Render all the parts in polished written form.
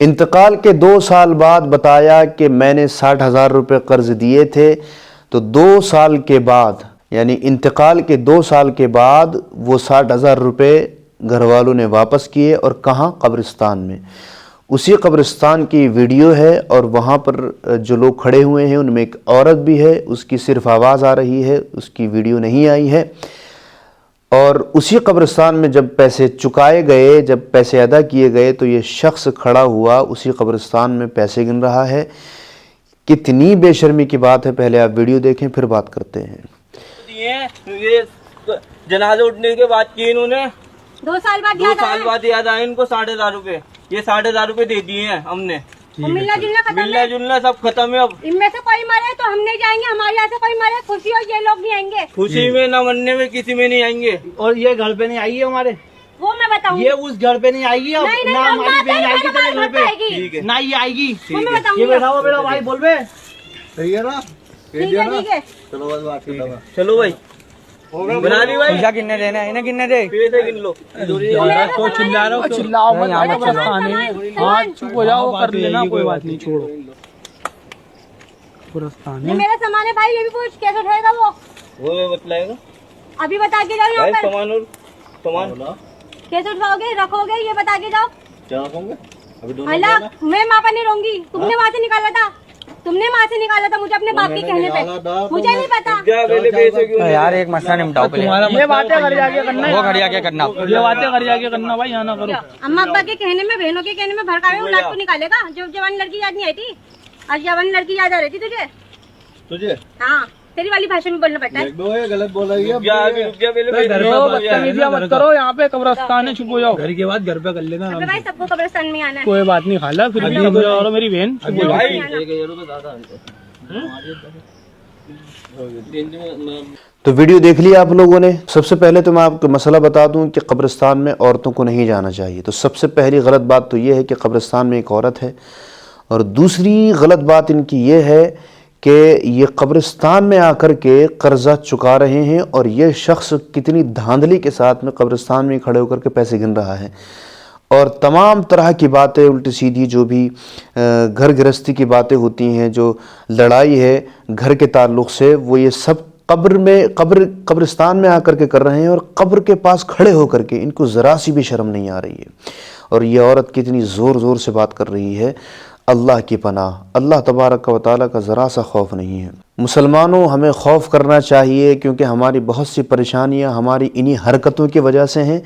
انتقال کے 2 سال بعد بتایا کہ میں نے 60,000 روپے قرض دیے تھے، تو 2 سال کے بعد یعنی انتقال کے 2 سال کے بعد وہ 60,000 روپے گھر والوں نے واپس کیے، اور کہاں؟ قبرستان میں۔ اسی قبرستان کی ویڈیو ہے، اور وہاں پر جو لوگ کھڑے ہوئے ہیں ان میں ایک عورت بھی ہے، اس کی صرف آواز آ رہی ہے، اس کی ویڈیو نہیں آئی ہے۔ اور اسی قبرستان میں جب پیسے چکائے گئے، جب پیسے ادا کیے گئے، تو یہ شخص کھڑا ہوا اسی قبرستان میں پیسے گن رہا ہے۔ کتنی بے شرمی کی بات ہے، پہلے آپ ویڈیو دیکھیں پھر بات کرتے ہیں۔ یہ جنازہ اٹھنے کے بعد کی انہوں نے 2 سال بعد 2 سال بعد یاد آئے ان کو 60,000 روپے، یہ 60,000 روپے دے دیے ہیں ہم نے۔ ملنا جلنا سب ختم ہے اب۔ ان میں سے کوئی مرے تو ہم نہیں جائیں گے، ہمارے یہاں سے کوئی مرے خوشی ہو یہ لوگ نہیں آئیں گے، خوشی میں نہ مرنے میں کسی میں نہیں آئیں گے۔ اور یہ گھر پہ نہیں آئی ہے ہمارے، وہ میں بتاؤں یہ اس گھر پہ نہیں آئے گی، اب نہیں نہ ہماری بہن آئے گی تیرے گھر پہ، ٹھیک ہے، نہ یہ آئے گی۔ وہ میں بتاؤں یہ بیٹھا ہوا میرا بھائی بول بے، صحیح ہے نا؟ ٹھیک ہے چلو بس بات کرتا ہوں۔ چلو بھائی بنا لی بھائی، پیسہ کتنے دینا ہے، انہیں کتنے دے؟ پیسے گن لو۔ تو چلا رہا چلاؤ مت، ہاں چپ ہو جاؤ، کر لینا کوئی بات نہیں، چھوڑو۔ یہ میرا سامان ہے بھائی، یہ بھی پوچھ کیسے اٹھائے گا وہ بتلائے گا ابھی بتا کے جاؤ بھائی، یہاں پر سامان اور سامان کیسے اٹھاؤ گے رکھو گے یہ بتا کے جاؤ۔ کیا رکھوں گے؟ ابھی دونوں اللہ میں وہاں پر نہیں رہوں گی، تم نے وہاں سے نکالا تھا، تم نے وہاں سے نکالا تھا مجھے اپنے باپ کے کہنے پہ، مجھے نہیں پتا۔ کیا پہلے پیسے کیوں یار ایک مسئلہ نمٹاؤ پہلے، یہ باتیں گھر جا کے کرنا، وہ کھڑیا کیا کرنا، یہ باتیں گھر جا کے کرنا بھائی، یہاں نہ کرو۔ اما ابا کے کہنے میں، بہنوں کے کہنے میں بھڑکاوے اولاد کو نکالے گا۔ جو جوان لڑکی یاد نہیں آئی تھی، آج جوان لڑکی یاد آ رہی تھی تجھے ہاں تیری والی بھاشا میں بولنا پڑتا ہے۔ یہ غلط بول رہی ہے۔ بدتمیزیاں مت کرو، یہاں پہ قبرستان ہے، چھپ ہو جاؤ، گھر کے بعد گھر پہ کر لینا۔ ابے بھائی سب کو قبرستان میں آنا ہے۔ کوئی بات نہیں خالہ، پھر بھی اور میری بہن چھپ ہو جاؤ۔ تو ویڈیو دیکھ لیا آپ لوگوں نے۔ سب سے پہلے تو میں آپ کو مسئلہ بتا دوں کہ قبرستان میں عورتوں کو نہیں جانا چاہیے۔ تو سب سے پہلی غلط بات تو یہ ہے کہ قبرستان میں ایک عورت ہے، اور دوسری غلط بات ان کی یہ ہے کہ یہ قبرستان میں آ کر کے قرضہ چکا رہے ہیں، اور یہ شخص کتنی دھاندلی کے ساتھ میں قبرستان میں کھڑے ہو کر کے پیسے گن رہا ہے، اور تمام طرح کی باتیں الٹی سیدھی جو بھی گھر گرہستی کی باتیں ہوتی ہیں، جو لڑائی ہے گھر کے تعلق سے، وہ یہ سب قبرستان میں آ کر کے کر رہے ہیں، اور قبر کے پاس کھڑے ہو کر کے ان کو ذرا سی بھی شرم نہیں آ رہی ہے۔ اور یہ عورت کتنی زور زور سے بات کر رہی ہے۔ اللہ کی پناہ، اللہ تبارک و تعالیٰ کا ذرا سا خوف نہیں ہے۔ مسلمانوں ہمیں خوف کرنا چاہیے، کیونکہ ہماری بہت سی پریشانیاں ہماری انہی حرکتوں کی وجہ سے ہیں۔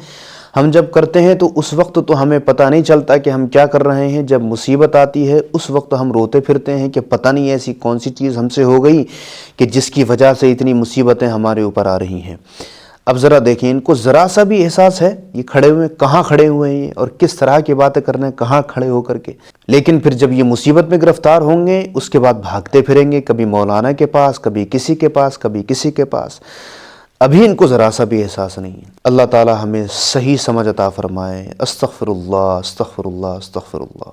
ہم جب کرتے ہیں تو اس وقت تو ہمیں پتہ نہیں چلتا کہ ہم کیا کر رہے ہیں، جب مصیبت آتی ہے اس وقت ہم روتے پھرتے ہیں کہ پتہ نہیں ایسی کون سی چیز ہم سے ہو گئی کہ جس کی وجہ سے اتنی مصیبتیں ہمارے اوپر آ رہی ہیں۔ اب ذرا دیکھیں، ان کو ذرا سا بھی احساس ہے یہ کھڑے ہوئے کہاں کھڑے ہوئے ہیں اور کس طرح کی باتیں کرنے کہاں کھڑے ہو کر کے، لیکن پھر جب یہ مصیبت میں گرفتار ہوں گے اس کے بعد بھاگتے پھریں گے، کبھی مولانا کے پاس، کبھی کسی کے پاس، کبھی کسی کے پاس۔ ابھی ان کو ذرا سا بھی احساس نہیں ہے۔ اللہ تعالی ہمیں صحیح سمجھ عطا فرمائے۔ استغفر اللہ، استغفر اللہ، استغفر اللہ۔